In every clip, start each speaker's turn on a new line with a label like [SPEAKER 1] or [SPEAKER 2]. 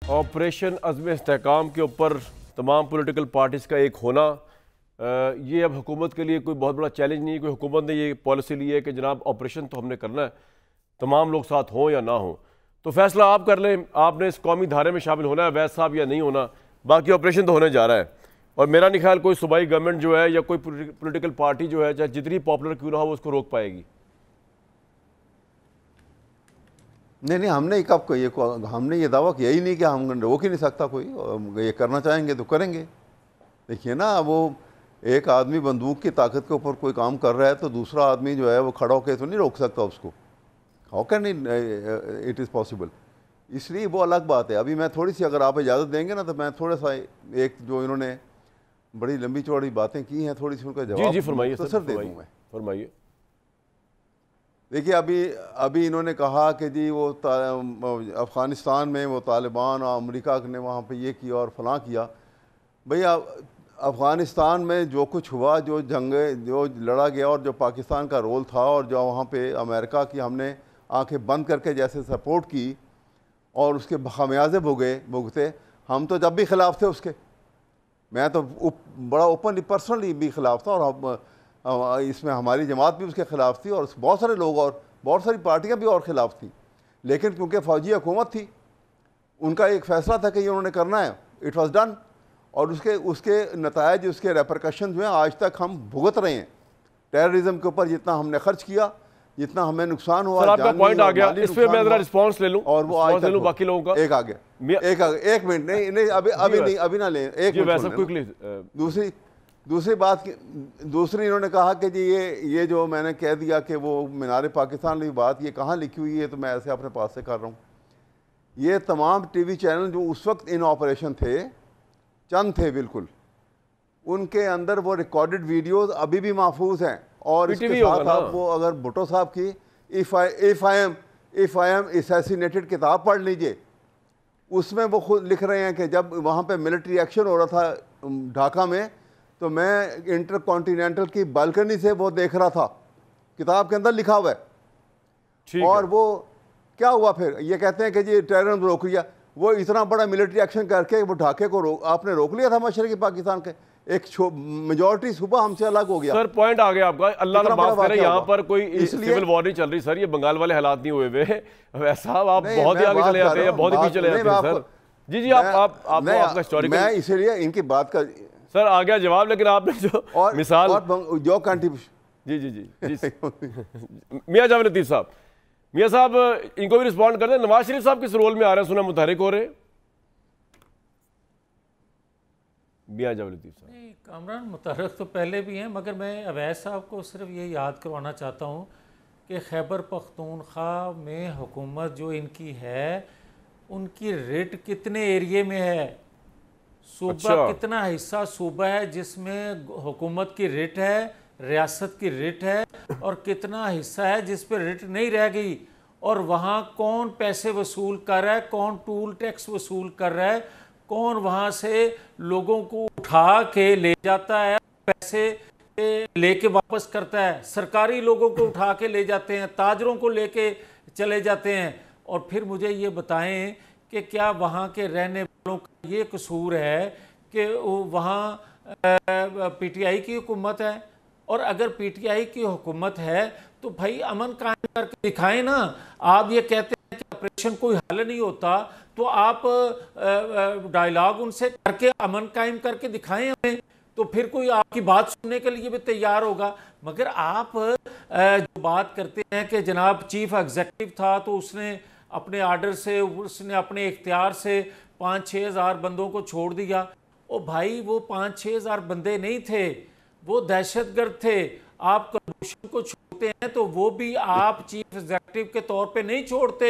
[SPEAKER 1] Operation अज़्म इस्तेहकाम के ऊपर तमाम पॉलिटिकल पार्टीज़ का एक होना, ये अब हुकूमत के लिए कोई बहुत बड़ा चैलेंज नहीं है। कोई हुकूमत ने ये पॉलिसी ली है कि जनाब ऑपरेशन तो हमने करना है, तमाम लोग साथ हों या ना हों, तो फैसला आप कर लें, आपने इस कौमी धारे में शामिल होना है वैस साहब या नहीं होना, बाकी ऑपरेशन तो होने जा रहा है। और मेरा नहीं ख्याल कोई सूबाई गवर्नमेंट जो है या कोई पॉलिटिकल पार्टी जो है, चाहे जितनी पॉपुलर क्यों ना हो, वो उसको रोक पाएगी।
[SPEAKER 2] नहीं, हमने ये दावा किया ही नहीं कि हम रोक ही नहीं सकता कोई, ये करना चाहेंगे तो करेंगे। देखिए ना, वो एक आदमी बंदूक की ताकत के ऊपर कोई काम कर रहा है तो दूसरा आदमी जो है वो खड़ा होकर तो नहीं रोक सकता उसको। How can it is possible? इसलिए वो अलग बात है। अभी मैं थोड़ी सी, अगर आप इजाज़त देंगे ना, तो मैं थोड़ा सा एक जो इन्होंने बड़ी लंबी चौड़ी बातें की हैं, थोड़ी सी उनका जवाब मुख्तसर दे दूँ मैं।
[SPEAKER 1] फरमाइए।
[SPEAKER 2] देखिए, अभी इन्होंने कहा कि जी वो अफ़गानिस्तान में वो तालिबान और अमेरिका ने वहाँ पे ये किया और फलां किया। भैया, अफ़गानिस्तान में जो कुछ हुआ, जो जंग जो लड़ा गया और जो पाकिस्तान का रोल था और जो वहाँ पे अमेरिका की हमने आंखें बंद करके जैसे सपोर्ट की और उसके खामियाजे भुगते, हम तो जब भी ख़िलाफ़ थे उसके। मैं तो बड़ा ओपनली पर्सनली भी ख़िलाफ़ था और इसमें हमारी जमात भी उसके ख़िलाफ़ थी और बहुत सारे लोग और बहुत सारी पार्टियां भी और ख़िलाफ़ थी। लेकिन क्योंकि फ़ौजी हुकूमत थी, उनका एक फ़ैसला था कि ये उन्होंने करना है, इट वाज डन। और उसके नतायज, उसके रेपरकशन जो हैं आज तक हम भुगत रहे हैं। टेररिज्म के ऊपर जितना हमने खर्च किया, जितना हमें नुकसान हुआ,
[SPEAKER 1] आपका पॉइंट आ गया, इस पे मैं जरा रिस्पांस ले लूं
[SPEAKER 2] और वो आज ले लूं
[SPEAKER 1] बाकी लोगों का।
[SPEAKER 2] एक आ गया, एक मिनट, नहीं अभी ना लें, एक मिनट। दूसरी इन्होंने कहा कि जी ये जो मैंने कह दिया कि वो मीनार पाकिस्तान वाली बात, ये कहाँ लिखी हुई है, तो मैं ऐसे अपने पास से कर रहा हूँ। ये तमाम टीवी चैनल जो उस वक्त इन ऑपरेशन थे, चंद थे बिल्कुल, उनके अंदर वो रिकॉर्डेड वीडियोस अभी भी महफूज हैं। और इसके साथ आप वो अगर भुट्टो साहब की इफ आई एम असैसिनेटेड किताब पढ़ लीजिए, उसमें वो खुद लिख रहे हैं कि जब वहाँ पे मिलिट्री एक्शन हो रहा था ढाका में, तो मैं इंटर कॉन्टिनेंटल की बालकनी से वो देख रहा था। किताब के अंदर लिखा हुआ है। और वो क्या हुआ फिर? ये कहते हैं कि जी टेररिज्म रोक लिया। वो इतना बड़ा मिलिट्री एक्शन करके वो ढाके को आपने रोक लिया था मशरक़ी पाकिस्तान के। एक मेजॉरिटी सुबह हमसे अलग हो गया।
[SPEAKER 1] सर पॉइंट आ गया आपका, अल्लाह ना माफ करे, यहाँ पर कोई सिविल वॉर नहीं चल रही सर, ये बंगाल वाले हालात नहीं हुए हुए। वैसा आप बहुत ही आगे चले जाते हैं, बहुत ही पीछे चले जाते हैं सर। जी आप आपका हिस्टोरिकल,
[SPEAKER 2] मैं इसीलिए इनकी बात का
[SPEAKER 1] सर आ गया जवाब, लेकिन आपने जो मिसाल
[SPEAKER 2] जो कंट्रीब्यूशन,
[SPEAKER 1] जी मियां जावेद लतीफ़ साहब, मियां साहब इनको भी रिस्पॉन्ड कर दें। नवाज शरीफ साहब किस रोल में आ रहे हैं, सुना मुतहरिक हो रहे? मियां जावेद लतीफ़ साहब।
[SPEAKER 3] नहीं, कामरान मुतहरिक तो पहले भी हैं, मगर मैं अवैस साहब को सिर्फ ये याद करवाना चाहता हूँ कि खैबर पख्तूनख्वा में हुकूमत जो इनकी है, उनकी रेट कितने एरिए में है, सूबा कितना हिस्सा सूबा है जिसमें हुकूमत की रिट है, रियासत की रिट है, और कितना हिस्सा है जिस पर रिट नहीं रह गई, और वहाँ कौन पैसे वसूल कर रहा है, कौन टूल टैक्स वसूल कर रहा है, कौन वहाँ से लोगों को उठा के ले जाता है, पैसे लेके वापस करता है, सरकारी लोगों को उठा के ले जाते हैं, ताजरों को लेके चले जाते हैं। और फिर मुझे ये बताएं कि क्या वहाँ के रहने वालों का ये कसूर है कि वहाँ पीटीआई की हुकूमत है? और अगर पीटीआई की हुकूमत है तो भाई अमन कायम करके दिखाएं ना। आप ये कहते हैं कि ऑपरेशन कोई हल नहीं होता, तो आप डायलॉग उनसे करके अमन कायम करके दिखाएं हमें, तो फिर कोई आपकी बात सुनने के लिए भी तैयार होगा। मगर आप जो बात करते हैं कि जनाब चीफ एग्जीक्यूटिव था तो उसने अपने आर्डर से, उसने अपने इख्तियार से 5-6 हज़ार बंदों को छोड़ दिया। ओ भाई, वो 5-6 हज़ार बंदे नहीं थे, वो दहशतगर्द थे। आप कुलभूषण को छोड़ते हैं तो वो भी आप चीफ एग्जीक्यूटिव के तौर पे नहीं छोड़ते,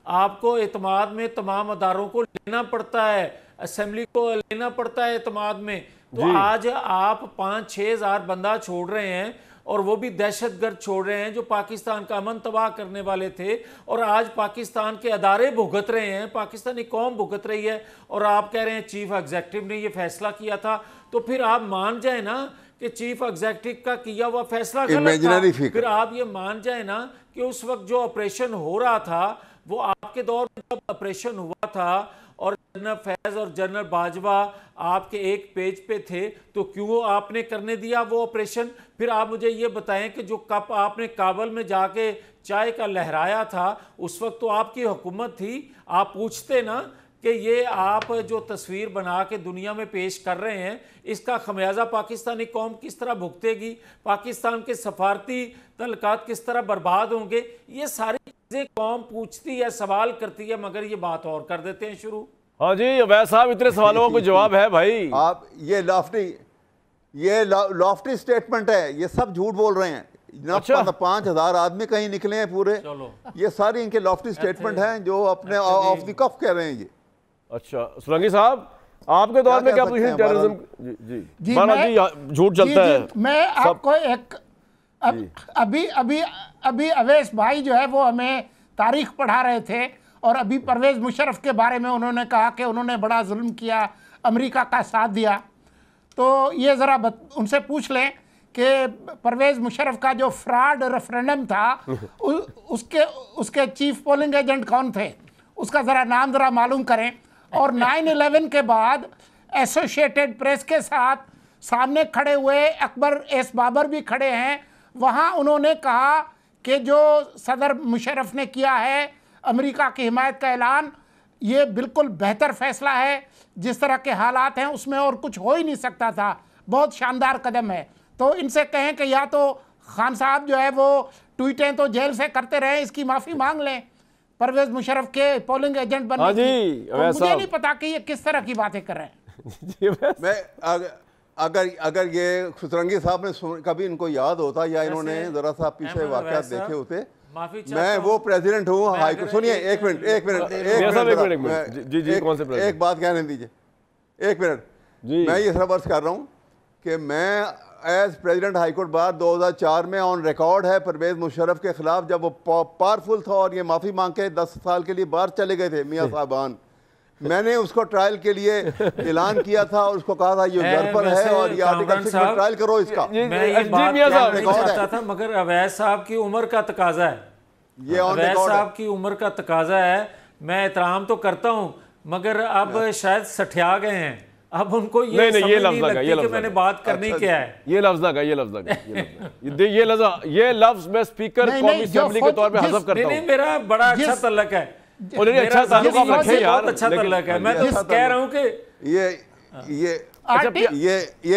[SPEAKER 3] आपको एतमाद में तमाम अदारों को लेना पड़ता है, असेंबली को लेना पड़ता है एतमाद में। तो आज आप 5-6 हज़ार बंदा छोड़ रहे हैं, और वो भी दहशतगर्द छोड़ रहे हैं जो पाकिस्तान का अमन तबाह करने वाले थे, और आज पाकिस्तान के अदारे भुगत रहे हैं, पाकिस्तानी कौम भुगत रही है, और आप कह रहे हैं चीफ एग्जीक्यूटिव ने ये फैसला किया था। तो फिर आप मान जाए ना कि चीफ एग्जीक्यूटिव का किया हुआ फैसला गलत था। फिर आप ये मान जाए ना कि उस वक्त जो ऑपरेशन हो रहा था वो आपके दौर में जब ऑपरेशन हुआ था और जनरल फैज और जनरल बाजवा आपके एक पेज पे थे, तो क्यों आपने करने दिया वो ऑपरेशन? फिर आप मुझे ये बताएं कि जो कप आपने काबुल में जाके चाय का लहराया था, उस वक्त तो आपकी हुकूमत थी। आप पूछते ना कि ये आप जो तस्वीर बना के दुनिया में पेश कर रहे हैं, इसका खमियाजा पाकिस्तानी कौम किस तरह भुगतेगी, पाकिस्तान के सफारती तल्लुकात किस तरह बर्बाद होंगे, ये सारी चीज़ें कौम पूछती है, सवाल करती है, मगर ये बात और कर देते हैं शुरू।
[SPEAKER 1] हाँ जी अवैध साहब, इतने सवालों का कोई जवाब है भाई?
[SPEAKER 2] आप ये लॉफ्टी स्टेटमेंट है, ये सब झूठ बोल रहे हैं।
[SPEAKER 1] अच्छा।
[SPEAKER 2] 5,000 आदमी कहीं निकले हैं पूरे, ये सारी इनके लॉफ्टी स्टेटमेंट हैं जो अपने ऑफ द कफ कह रहे हैं ये।
[SPEAKER 1] अच्छा सुरंगी साहब, आपके दौर में क्या पोजीशन टेररिज्म? जी जी जी, झूठ चलता है।
[SPEAKER 4] मैं आपको एक अभी अवैस भाई जो है वो हमें तारीख पढ़ा रहे थे, और अभी परवेज़ मुशर्रफ के बारे में उन्होंने कहा कि उन्होंने बड़ा जुल्म किया, अमेरिका का साथ दिया। तो ये ज़रा उनसे पूछ लें कि परवेज़ मुशर्रफ का जो फ्रॉड रेफरेंडम था उसके चीफ पोलिंग एजेंट कौन थे, उसका ज़रा नाम ज़रा मालूम करें। और 9/11 के बाद एसोसिएटेड प्रेस के साथ सामने खड़े हुए अकबर एस बाबर भी खड़े हैं, वहाँ उन्होंने कहा कि जो सदर मुशर्रफ ने किया है अमेरिका की हिमायत का ऐलान, ये बिल्कुल बेहतर फैसला है, जिस तरह के हालात हैं उसमें और कुछ हो ही नहीं सकता था, बहुत शानदार कदम है। तो इनसे कहें कि या तो खान साहब जो है वो ट्वीटें तो जेल से करते रहे, इसकी माफ़ी मांग लें परवेज़ मुशर्रफ के पोलिंग एजेंट बनने की। तो मुझे नहीं पता कि ये किस तरह की बातें कर रहे हैं।
[SPEAKER 2] मैं अगर ये सुतरंगी साहब ने कभी इनको याद होता या इन्होंने ज़रा सा पीछे वाक़यात देखे होते, मैं वो प्रेसिडेंट हूँ हाई कोर्ट। सुनिए एक मिनट एक बात कहने दीजिए, एक मिनट। मैं ये सर्वर्स कर रहा हूँ कि मैं as president high court bar 2004 में ऑन रिकॉर्ड है परवेज़ मुशर्रफ के खिलाफ, जब वो पावरफुल था और ये माफ़ी मांग के 10 साल के लिए बाहर चले गए थे मियाँ साहबान, मैंने उसको ट्रायल के लिए ऐलान किया था और उसको कहा था ये घर पर है और ये आर्टिकल 6 में ट्रायल करो इसका।
[SPEAKER 3] मैं ये बात नहीं चाहता था, मगर अवैस साहब की उम्र का तकाजा है, ये अवैस साहब की उम्र का तकाजा है। मैं एहतराम तो करता हूँ, मगर अब शायद सठिया गए हैं, अब उनको ये
[SPEAKER 1] नहीं,
[SPEAKER 3] समझ नहीं लगती कि मैंने बात करनी क्या है।
[SPEAKER 1] ये लफ्ज़ लगा, ये लफ्ज़ मैं स्पीकर कौमी असेंबली के तौर पे हज़फ करता हूं।
[SPEAKER 3] नहीं, मेरा बड़ा अच्छा तल्लुक है,
[SPEAKER 1] अच्छा ताल्लुक आप रखें यार,
[SPEAKER 3] अच्छा तल्लुक है। मैं तो कह रहा हूं कि
[SPEAKER 2] ये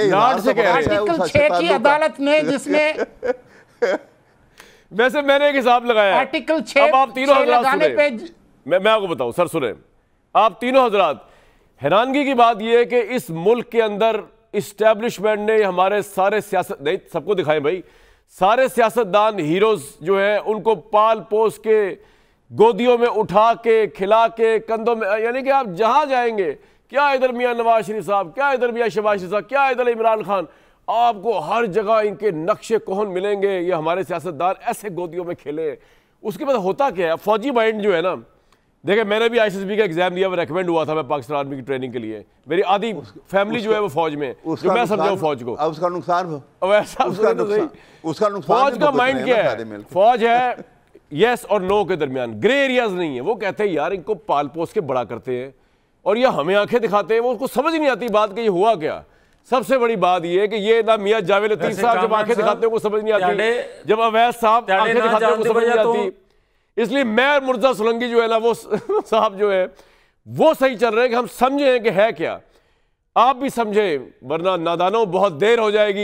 [SPEAKER 1] लाड से कह रहे हैं
[SPEAKER 4] आर्टिकल 6 की अदालत ने जिसमें
[SPEAKER 1] वैसे मैंने एक हिसाब लगाया
[SPEAKER 4] आर्टिकल 6
[SPEAKER 1] अब आप तीनों हजरात
[SPEAKER 4] लगाने पे
[SPEAKER 1] मैं आपको बताऊं सर, सुने आप तीनों हजरात, हैरानगी की बात यह है कि इस मुल्क के अंदर इस्टेब्लिशमेंट ने हमारे सारे सियासत नहीं सबको दिखाएं भाई, सारे सियासतदान हीरोज जो है उनको पाल पोस के गोदियों में उठा के खिला के कंधों में, यानी कि आप जहां जाएंगे, क्या इधर मियां नवाज शरीफ साहब, क्या इधर मियां शहबाज शरीफ साहब, क्या इधर इमरान खान, आपको हर जगह इनके नक्शे कोहन मिलेंगे। ये हमारे सियासतदान ऐसे गोदियों में खेले। उसके बाद होता क्या है, फौजी माइंड जो है ना, देखिए मैंने भी ICSB का एग्जाम दिया, रेकमेंड हुआ था मैं पाकिस्तान आर्मी की ट्रेनिंग के लिए, मेरी आधी फैमिली जो है वो फौज में, जो मैं समझाऊं फौज को।
[SPEAKER 2] उसका नुकसान
[SPEAKER 1] फौज का माइंड क्या है, फौज है यस और नो के दरमियान, ग्रे एरियाज नहीं है। वो कहते हैं यार इनको पाल पोस के बड़ा करते हैं और ये हमें आंखें दिखाते हैं, वो उसको समझ नहीं आती बात कि ये हुआ क्या। सबसे बड़ी बात ये है कि ये ना मियां जावेद लतीफ साहब जब आंखें दिखाते हैं वो समझ नहीं आती, जब अवैस साहब आंखें दिखाते हैं वो समझ नहीं आती। इसलिए मैं और मुर्जा सोलंकी जो है ना वो साहब जो है वो सही चल रहे हैं कि हम समझें कि है क्या, आप भी समझें, वरना नादानों बहुत देर हो जाएगी।